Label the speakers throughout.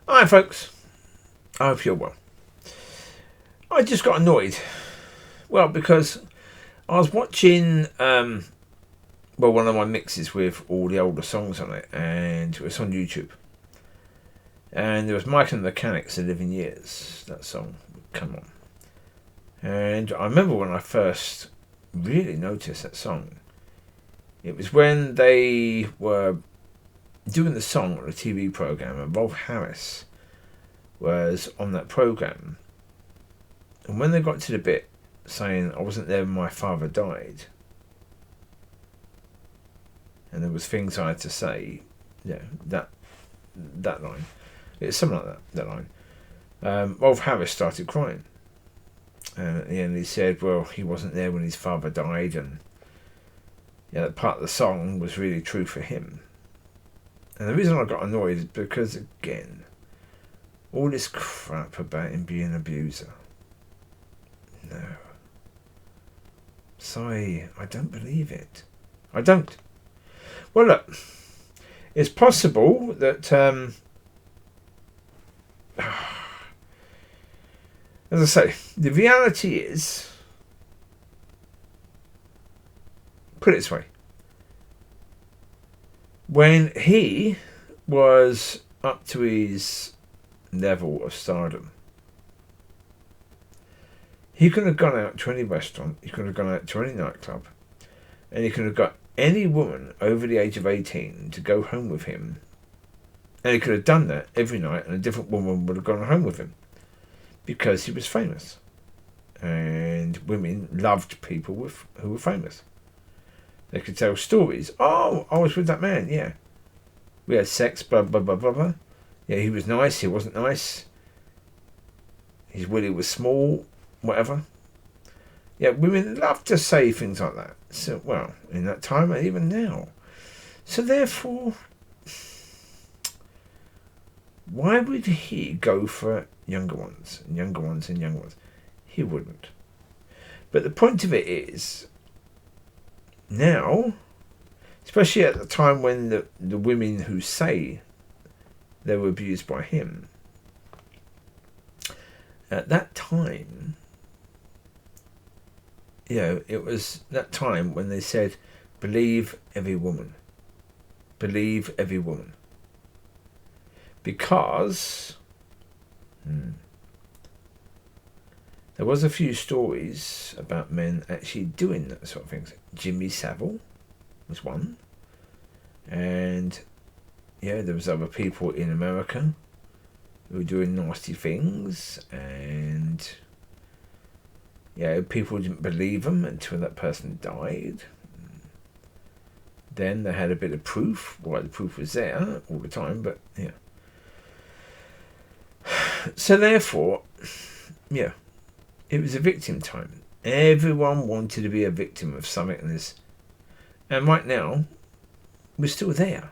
Speaker 1: Hi folks, I hope you're well. I just got annoyed. Well, because I was watching one of my mixes with all the older songs on it, and it was on YouTube. And there was Mike and the Mechanics, 11 Years, that song, come on. And I remember when I first really noticed that song. It was when they were doing the song on a TV program, and Rolf Harris was on that program. And when they got to the bit saying, I wasn't there when my father died, and there was things I had to say, that line, it's something like that line, Rolf Harris started crying. And at the end he said, well, he wasn't there when his father died, and that part of the song was really true for him. And the reason I got annoyed is because, again, all this crap about him being an abuser. No. Sorry, I don't believe it. I don't. Well, look, it's possible that, as I say, the reality is, put it this way, when he was up to his level of stardom, he could have gone out to any restaurant, he could have gone out to any nightclub, and he could have got any woman over the age of 18 to go home with him, and he could have done that every night, and a different woman would have gone home with him, because he was famous, and women loved people who were famous. They could tell stories. Oh, I was with that man, yeah. We had sex, blah, blah, blah, blah, blah. Yeah, he was nice, he wasn't nice. His willy was small, whatever. Yeah, women love to say things like that. So, well, in that time and even now. So therefore, why would he go for younger ones and younger ones and younger ones? He wouldn't. But the point of it is, now, especially at the time when the women who say they were abused by him, at that time, it was that time when they said, believe every woman. Believe every woman. Because there was a few stories about men actually doing that sort of things. Jimmy Savile was one. And there was other people in America who were doing nasty things, and people didn't believe them until that person died. Then they had a bit of proof. Well, the proof was there all the time, but so therefore, it was a victim time. Everyone wanted to be a victim of something in this. And right now, we're still there.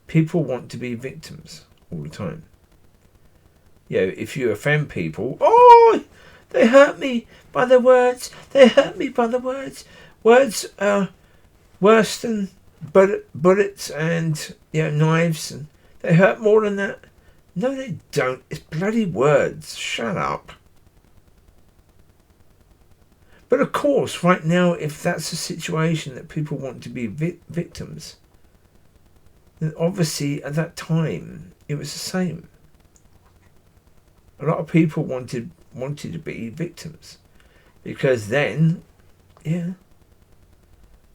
Speaker 1: People want to be victims all the time. If you offend people, oh, they hurt me by their words. They hurt me by the words. Words are worse than bullets and knives, and they hurt more than that. No, they don't. It's bloody words. Shut up. But of course, right now, if that's a situation that people want to be victims, then obviously at that time it was the same. A lot of people wanted to be victims, because then, they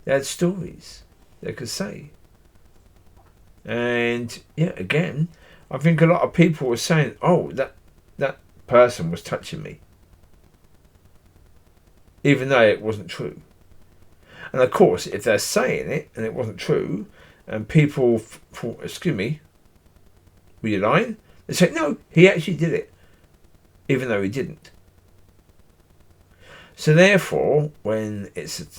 Speaker 1: had stories they could say. And again, I think a lot of people were saying, oh, that person was touching me, even though it wasn't true. And of course, if they're saying it and it wasn't true, and people thought, excuse me, were you lying? They say, no, he actually did it, even though he didn't. So therefore, when it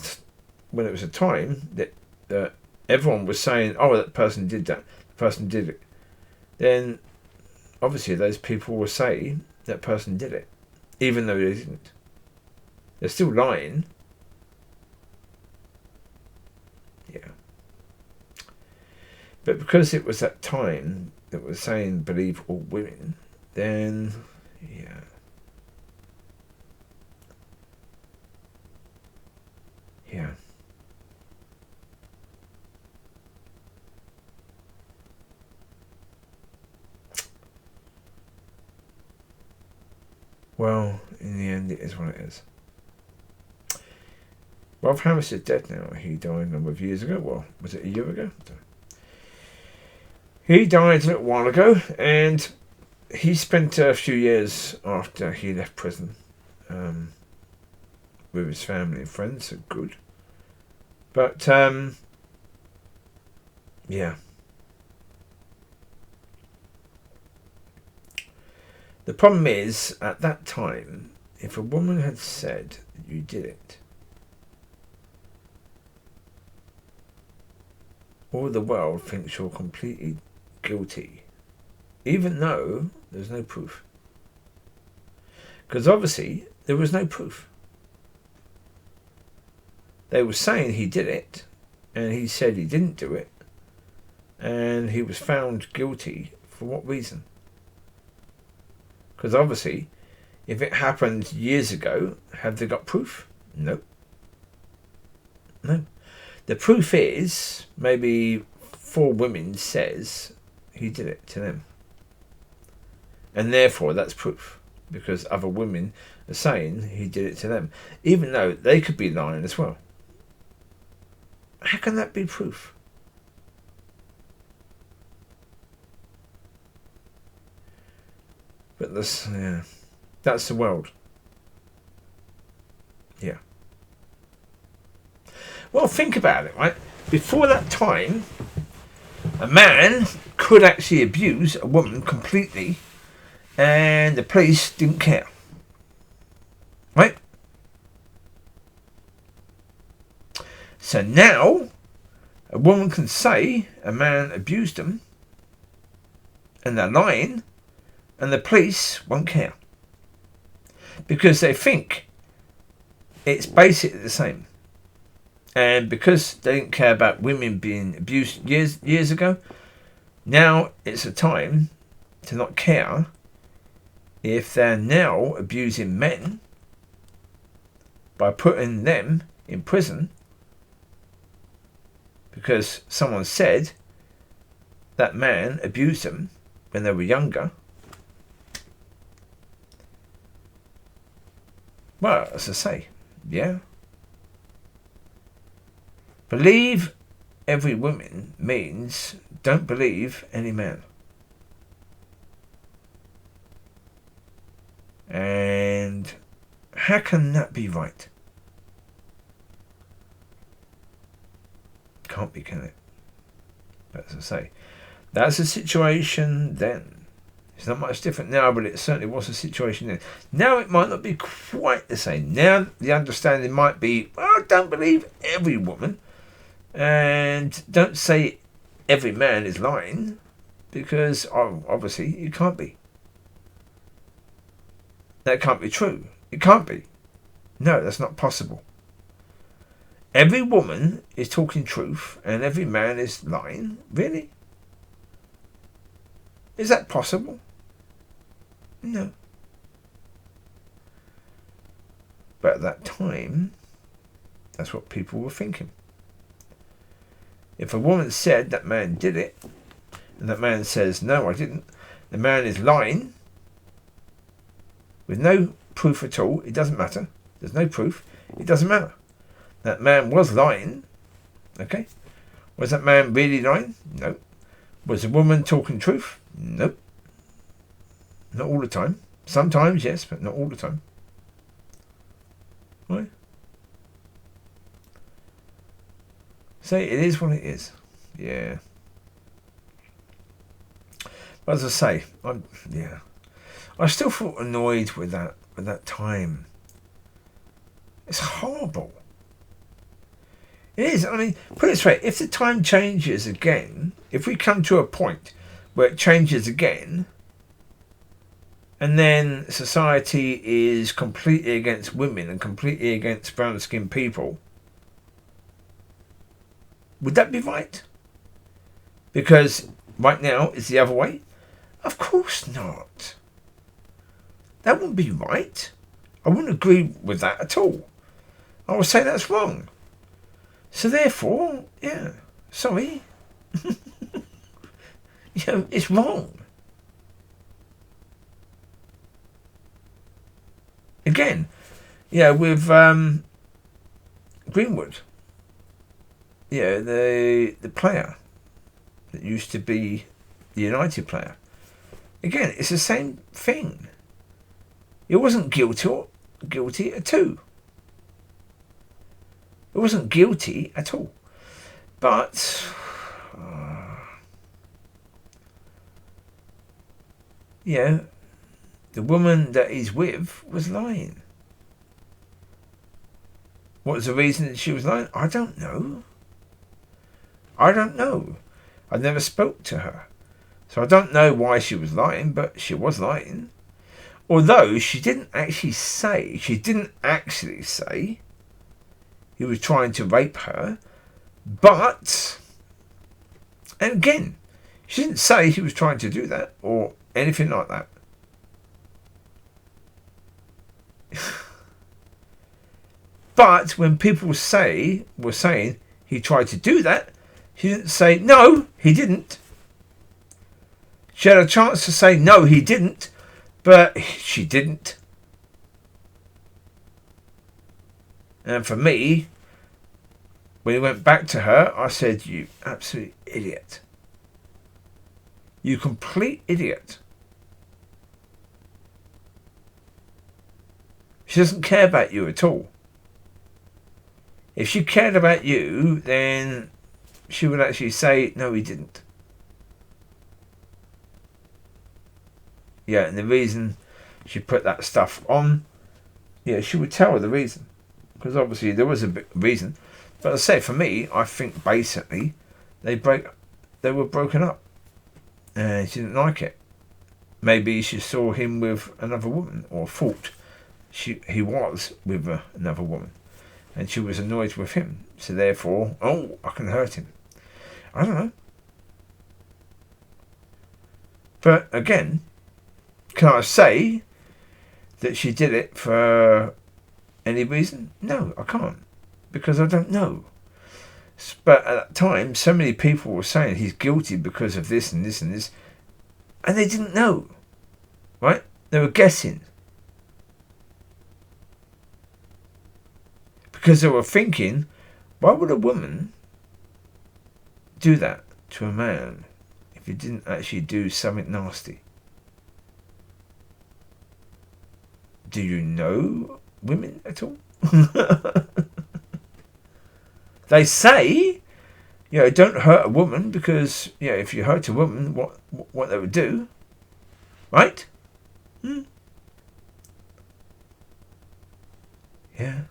Speaker 1: was a time that everyone was saying, oh, that person did that, the person did it, then obviously those people will say that person did it, even though they didn't. They're still lying. But because it was that time, that was saying believe all women, then yeah. Yeah. Well, in the end, it is what it is. Rolf Harris is dead now. He died a number of years ago. Well, was it a year ago? He died a little while ago, and he spent a few years after he left prison with his family and friends. So good. But, yeah. The problem is, at that time, if a woman had said that you did it, all the world thinks you're completely guilty, even though there's no proof. Because obviously, there was no proof. They were saying he did it, and he said he didn't do it, and he was found guilty for what reason? Because obviously, if it happened years ago, have they got proof? No. No. The proof is, maybe 4 women says he did it to them. And therefore, that's proof. Because other women are saying he did it to them. Even though they could be lying as well. How can that be proof? But this, yeah, that's the world. Yeah. Well, think about it, right? Before that time, a man could actually abuse a woman completely, and the police didn't care. Right? So now, a woman can say a man abused them, and they're lying, and the police won't care. Because they think it's basically the same. And because they didn't care about women being abused years ago, now it's a time to not care if they're now abusing men by putting them in prison because someone said that man abused them when they were younger. Well, as I say, yeah. Believe every woman means don't believe any man. And how can that be right? Can't be, can it? But as I say, that's the situation then. It's not much different now, but it certainly was a situation then. Now it might not be quite the same. Now the understanding might be, well, don't believe every woman. And don't say every man is lying, because obviously you can't be. That can't be true. It can't be. No, that's not possible. Every woman is talking truth and every man is lying? Really? Is that possible? No. But at that time, that's what people were thinking. If a woman said that man did it, and that man says, no, I didn't, the man is lying, with no proof at all, it doesn't matter. There's no proof, it doesn't matter. That man was lying, okay? Was that man really lying? No. Was the woman talking truth? No. Not all the time. Sometimes, yes, but not all the time. Right? So it is what it is. Yeah. But as I say, I still felt annoyed with that time. It's horrible. It is. I mean, put it this way, if the time changes again, if we come to a point where it changes again, and then society is completely against women and completely against brown-skinned people, would that be right? Because right now it's the other way? Of course not. That wouldn't be right. I wouldn't agree with that at all. I would say that's wrong. So therefore, yeah, sorry. It's wrong. Again, with Greenwood, the player that used to be the United player. Again, it's the same thing. It wasn't guilty at all. It wasn't guilty at all. But the woman that he's with was lying. What was the reason that she was lying? I don't know. I never spoke to her. So I don't know why she was lying, but she was lying. Although she didn't actually say he was trying to rape her. But, and again, she didn't say he was trying to do that or anything like that. But when people were saying he tried to do that, she didn't say, no, he didn't. She had a chance to say, no, he didn't, but she didn't. And for me, when he went back to her, I said, you absolute idiot. You complete idiot. She doesn't care about you at all. If she cared about you, then she would actually say, no, he didn't. Yeah, and the reason she put that stuff on, she would tell her the reason. Because obviously there was a big reason. But as I say, for me, I think basically they were broken up. And she didn't like it. Maybe she saw him with another woman, or thought he was with another woman. And she was annoyed with him. So therefore, I can hurt him. I don't know. But again, can I say that she did it for any reason? No, I can't. Because I don't know. But at that time, so many people were saying he's guilty because of this and this and this. And they didn't know. Right? They were guessing. Because they were thinking, why would a woman do that to a man if he didn't actually do something nasty? Do you know women at all? They say, don't hurt a woman because, if you hurt a woman, what they would do, right? Yeah.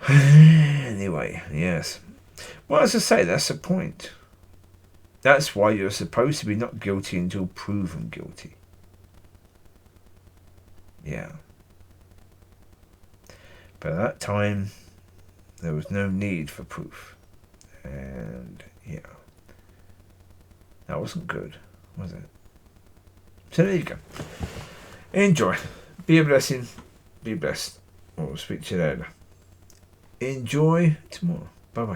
Speaker 1: Anyway, yes. Well, as I say, that's the point. That's why you're supposed to be not guilty until proven guilty. Yeah. But at that time, there was no need for proof. And, that wasn't good, was it? So there you go. Enjoy. Be a blessing. Be blessed. We'll speak to you later. Enjoy tomorrow. Bye-bye.